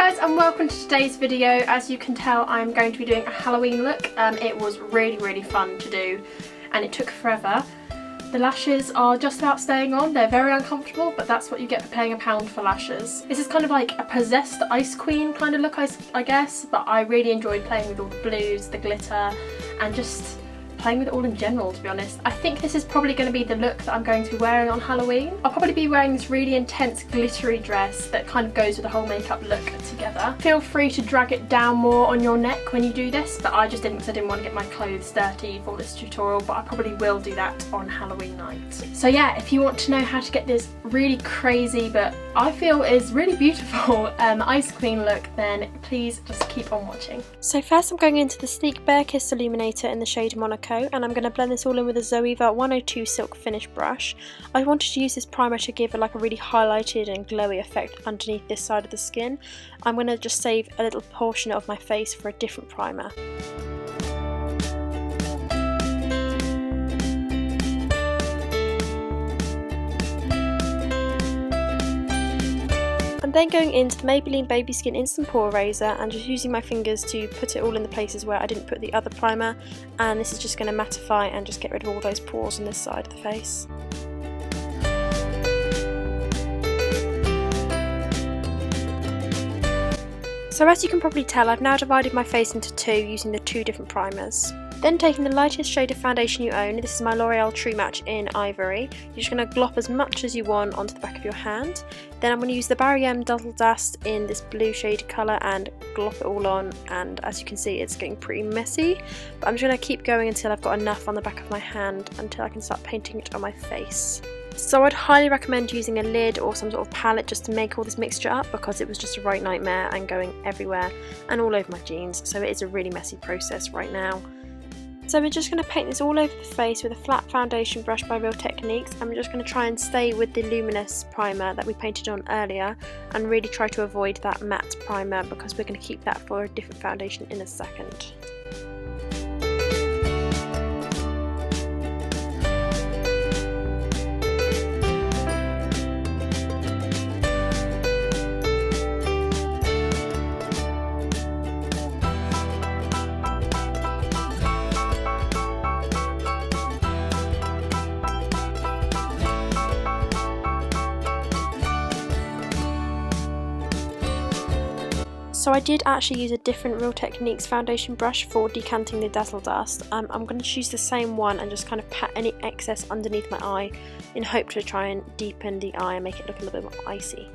guys, and welcome to today's video. As you can tell, I'm going to be doing a Halloween look. It was really fun to do and it took forever. The lashes are just about staying on. They're very uncomfortable, but that's what you get for paying £1 for lashes. This is kind of like a possessed Ice Queen kind of look, I guess, but I really enjoyed playing with all the blues, the glitter, and just playing with it all in general, to be honest. I think this is probably going to be the look that I'm going to be wearing on Halloween. I'll probably be wearing this really intense glittery dress that kind of goes with the whole makeup look together. Feel free to drag it down more on your neck when you do this, but I just didn't because I didn't want to get my clothes dirty for this tutorial, but I probably will do that on Halloween night. So yeah, if you want to know how to get this really crazy, but I feel is really beautiful Ice Queen look, then please just keep on watching. So first I'm going into the Sleek Bare Kiss Illuminator in the shade Monaco, and I'm going to blend this all in with a Zoeva 102 Silk Finish brush. I wanted to use this primer to give it like a really highlighted and glowy effect underneath this side of the skin. I'm going to just save a little portion of my face for a different primer. I'm then going into the Maybelline Baby Skin Instant Pore Eraser and just using my fingers to put it all in the places where I didn't put the other primer, and this is just going to mattify and just get rid of all those pores on this side of the face. So as you can probably tell, I've now divided my face into two using the two different primers. Then taking the lightest shade of foundation you own, this is my L'Oreal True Match in Ivory, you're just going to glop as much as you want onto the back of your hand. Then I'm going to use the Barry M Dazzle Dust in this blue shade colour and glop it all on, and as you can see it's getting pretty messy, but I'm just going to keep going until I've got enough on the back of my hand until I can start painting it on my face. So I'd highly recommend using a lid or some sort of palette just to make all this mixture up, because it was just a right nightmare and going everywhere and all over my jeans, so it is a really messy process right now. So we're just going to paint this all over the face with a flat foundation brush by Real Techniques, and we're just going to try and stay with the luminous primer that we painted on earlier and really try to avoid that matte primer, because we're going to keep that for a different foundation in a second. So I did actually use a different Real Techniques foundation brush for decanting the Dazzle Dust. I'm going to choose the same one and just kind of pat any excess underneath my eye in hope to try and deepen the eye and make it look a little bit more icy.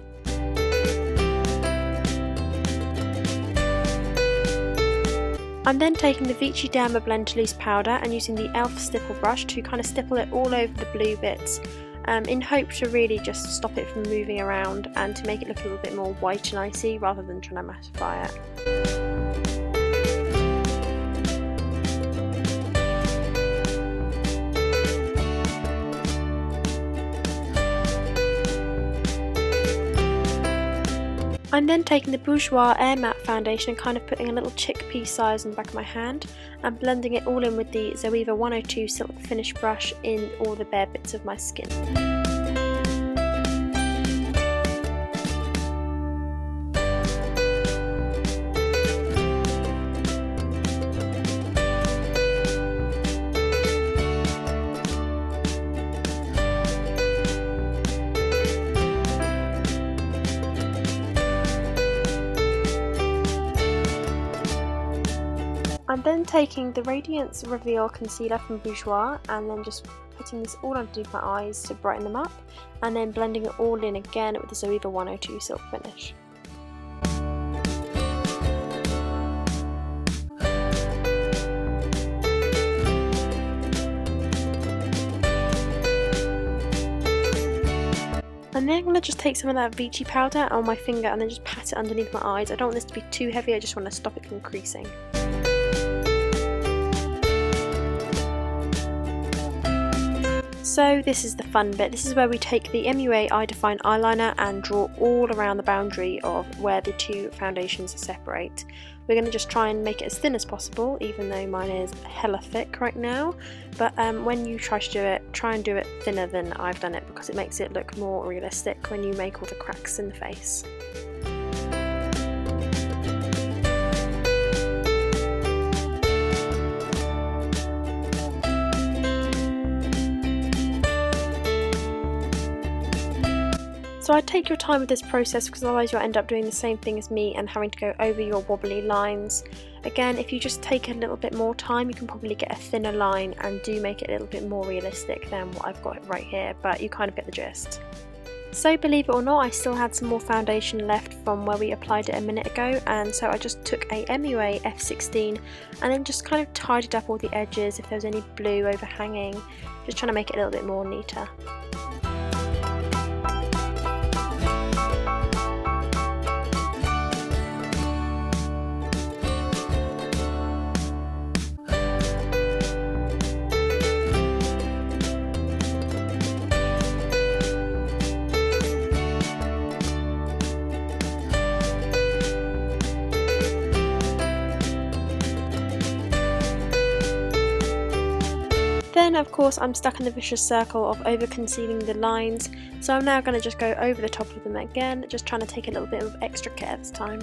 I'm then taking the Vichy Dermablend loose powder and using the E.L.F stipple brush to kind of stipple it all over the blue bits, in hope to really just stop it from moving around and to make it look a little bit more white and icy rather than trying to mattify it. I'm then taking the Bourjois Air Matte foundation and kind of putting a little chickpea size on the back of my hand and blending it all in with the Zoeva 102 Silk Finish brush in all the bare bits of my skin. I'm then taking the Radiance Reveal Concealer from Bourjois and then just putting this all underneath my eyes to brighten them up, and then blending it all in again with the Zoeva 102 Silk Finish. And then I'm going to just take some of that Vichy powder on my finger and then just pat it underneath my eyes. I don't want this to be too heavy, I just want to stop it from creasing. So this is the fun bit. This is where we take the MUA Eye Define Eyeliner and draw all around the boundary of where the two foundations separate. We're going to just try and make it as thin as possible, even though mine is hella thick right now. But when you try to do it, try and do it thinner than I've done it, because it makes it look more realistic when you make all the cracks in the face. So I'd take your time with this process because otherwise you'll end up doing the same thing as me and having to go over your wobbly lines. Again, if you just take a little bit more time, you can probably get a thinner line and do make it a little bit more realistic than what I've got right here, but you kind of get the gist. So believe it or not, I still had some more foundation left from where we applied it a minute ago, and so I just took a MUA F16 and then just kind of tidied up all the edges if there was any blue overhanging, just trying to make it a little bit more neater. Then of course I'm stuck in the vicious circle of over concealing the lines, so I'm now going to just go over the top of them again, just trying to take a little bit of extra care this time.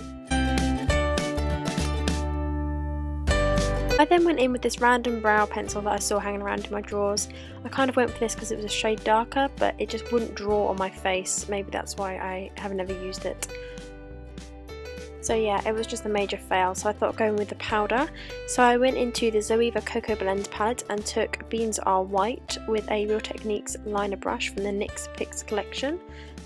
I then went in with this random brow pencil that I saw hanging around in my drawers. I kind of went for this because it was a shade darker, but it just wouldn't draw on my face. Maybe that's why I have never used it. So yeah, it was just a major fail, so I thought going with the powder. So I went into the Zoeva Cocoa Blend palette and took Beans Are White with a Real Techniques liner brush from the NYX Picks collection,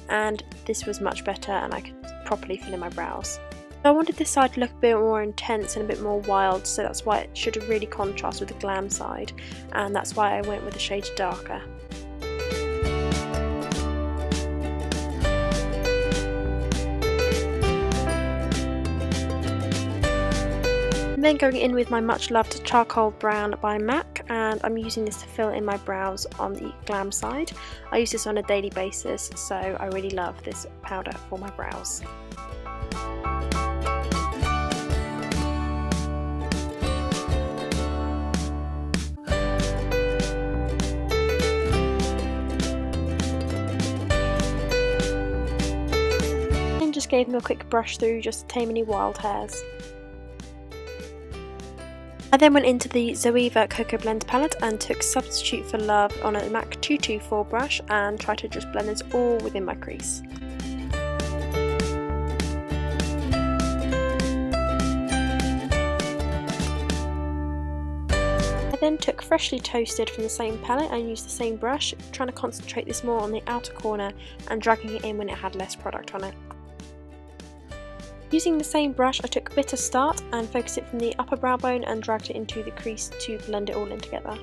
and this was much better and I could properly fill in my brows. I wanted this side to look a bit more intense and a bit more wild, so that's why it should really contrast with the glam side, and that's why I went with the shade darker. Then going in with my much loved Charcoal Brown by MAC, and I'm using this to fill in my brows on the glam side. I use this on a daily basis, so I really love this powder for my brows. And just gave them a quick brush through just to tame any wild hairs. I then went into the Zoeva Cocoa Blend palette and took Substitute for Love on a MAC 224 brush and tried to just blend this all within my crease. I then took Freshly Toasted from the same palette and used the same brush, trying to concentrate this more on the outer corner and dragging it in when it had less product on it. Using the same brush, I took Bitter Start and focused it from the upper brow bone and dragged it into the crease to blend it all in together.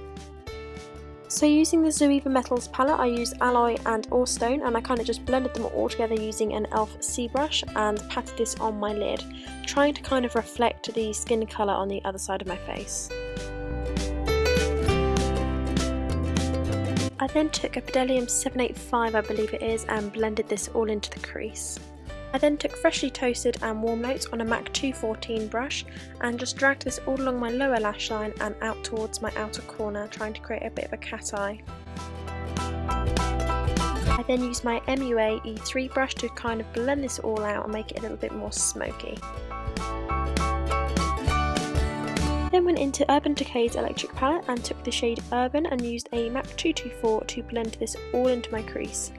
So using the Zoeva Metals palette, I used Alloy and Ore Stone, and I kind of just blended them all together using an E.L.F. C brush and patted this on my lid, trying to kind of reflect the skin colour on the other side of my face. I then took a Pedelium 785, I believe it is, and blended this all into the crease. I then took Freshly Toasted and Warm Notes on a MAC 214 brush and just dragged this all along my lower lash line and out towards my outer corner, trying to create a bit of a cat eye. I then used my MUA E3 brush to kind of blend this all out and make it a little bit more smoky. Then went into Urban Decay's Electric palette and took the shade Urban and used a MAC 224 to blend this all into my crease.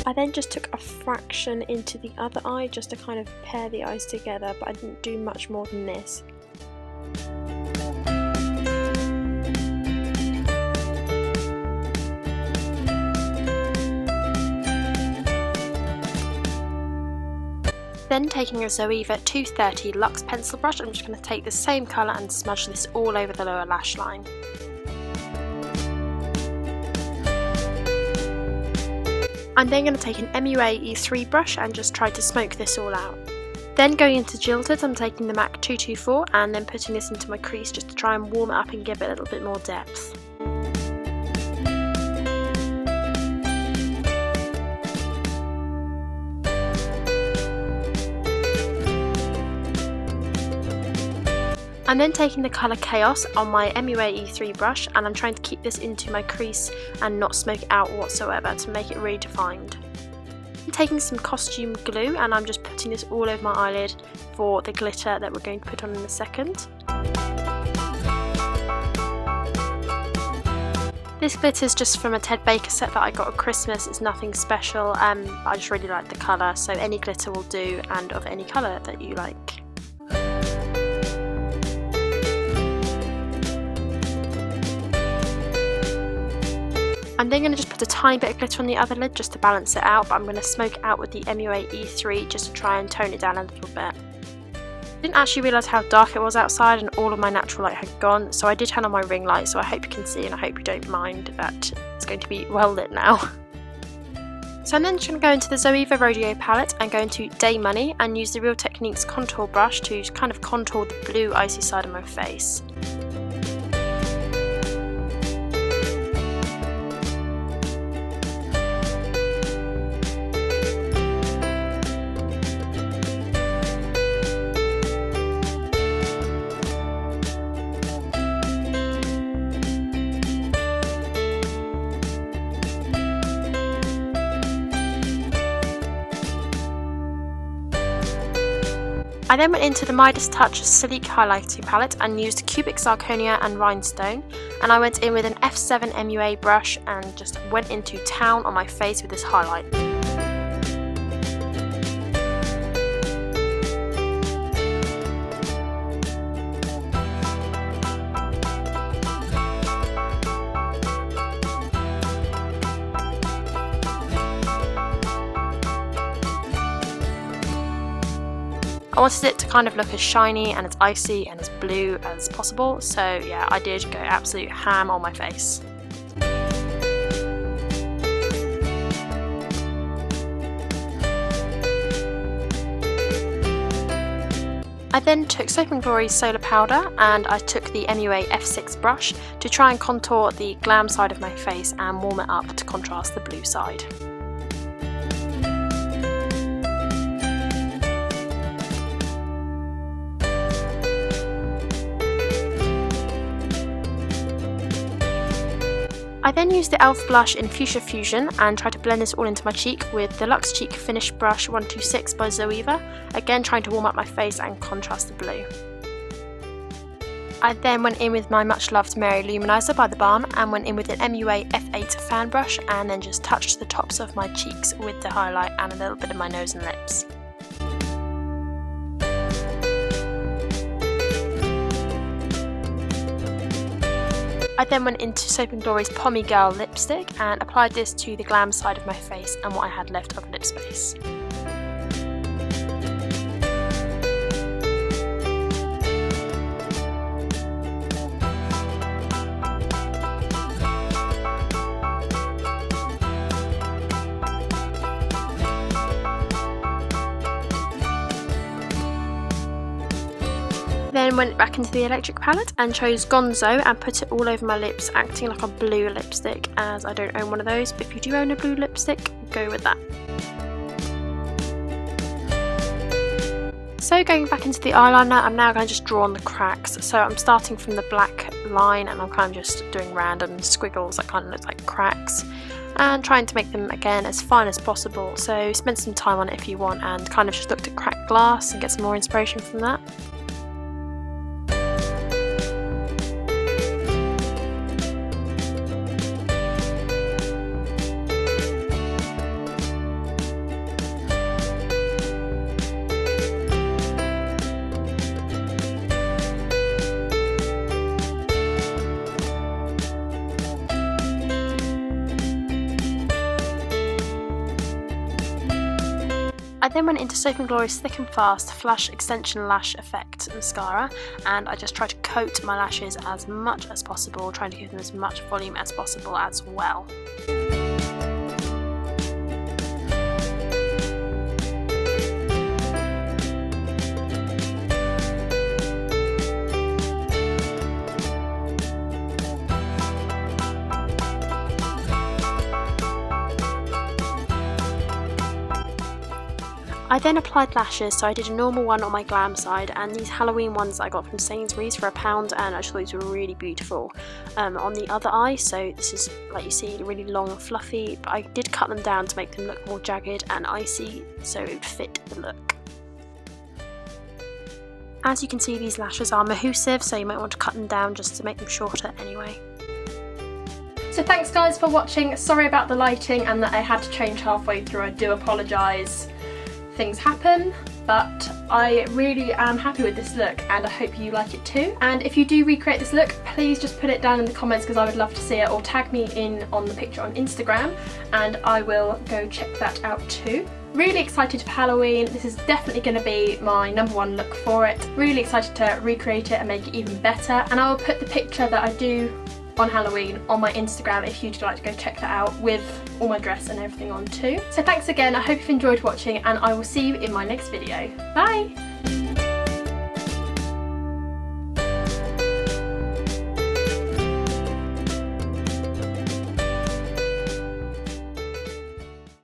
I then just took a fraction into the other eye just to kind of pair the eyes together, but I didn't do much more than this. Then taking a Zoeva 230 Luxe pencil brush, I'm just going to take the same colour and smudge this all over the lower lash line. I'm then going to take an MUA E3 brush and just try to smoke this all out. Then going into Jilted, I'm taking the MAC 224 and then putting this into my crease just to try and warm it up and give it a little bit more depth. I'm then taking the colour Chaos on my MUA E3 brush and I'm trying to keep this into my crease and not smoke it out whatsoever to make it really defined. I'm taking some costume glue and I'm just putting this all over my eyelid for the glitter that we're going to put on in a second. This glitter is just from a Ted Baker set that I got at Christmas. It's nothing special, but I just really like the colour, so any glitter will do, and of any colour that you like. I'm then going to just put a tiny bit of glitter on the other lid just to balance it out, but I'm going to smoke it out with the MUA E3 just to try and tone it down a little bit. I didn't actually realise how dark it was outside and all of my natural light had gone, so I did turn on my ring light, so I hope you can see and I hope you don't mind that it's going to be well lit now. So I'm then just going to go into the Zoeva Rodeo palette and go into Day Money and use the Real Techniques contour brush to kind of contour the blue icy side of my face. I then went into the Midas Touch Sleek Highlighting Palette and used Cubic Zirconia and Rhinestone, and I went in with an F7 MUA brush and just went into town on my face with this highlight. I wanted it to kind of look as shiny and as icy and as blue as possible, so yeah, I did go absolute ham on my face. I then took Soap & Glory's Solar Powder and I took the MUA F6 brush to try and contour the glam side of my face and warm it up to contrast the blue side. I then used the E.L.F blush in Fuchsia Fusion and tried to blend this all into my cheek with the Luxe Cheek Finish Brush 126 by Zoeva, again trying to warm up my face and contrast the blue. I then went in with my much loved Lou-Manizer by the Balm and went in with an MUA F8 fan brush and then just touched the tops of my cheeks with the highlight and a little bit of my nose and lips. I then went into Soap & Glory's Pommie Girl lipstick and applied this to the glam side of my face and what I had left of lip space. Then went back into the electric palette and chose Gonzo and put it all over my lips, acting like a blue lipstick, as I don't own one of those, but if you do own a blue lipstick, go with that. So going back into the eyeliner, I'm now going to just draw on the cracks. So I'm starting from the black line and I'm kind of just doing random squiggles that kind of look like cracks and trying to make them again as fine as possible. So spend some time on it if you want and kind of just looked at cracked glass and get some more inspiration from that. I then went into Soap & Glory's Thick and Fast Flash Extension Lash Effect Mascara and I just tried to coat my lashes as much as possible, trying to give them as much volume as possible as well. I then applied lashes, so I did a normal one on my glam side and these Halloween ones I got from Sainsbury's for £1 and I just thought these were really beautiful on the other eye. So this is, like you see, really long and fluffy, but I did cut them down to make them look more jagged and icy so it would fit the look. As you can see, these lashes are mahoosive, so you might want to cut them down just to make them shorter anyway. So thanks guys for watching. Sorry about the lighting and that I had to change halfway through. I do apologise. Things happen, but I really am happy with this look and I hope you like it too. And if you do recreate this look, please just put it down in the comments because I would love to see it, or tag me in on the picture on Instagram and I will go check that out too. Really excited for Halloween. This is definitely going to be my #1 look for it. Really excited to recreate it and make it even better, and I will put the picture that I do on Halloween on my Instagram if you'd like to go check that out with all my dress and everything on too. So thanks again, I hope you've enjoyed watching and I will see you in my next video. Bye!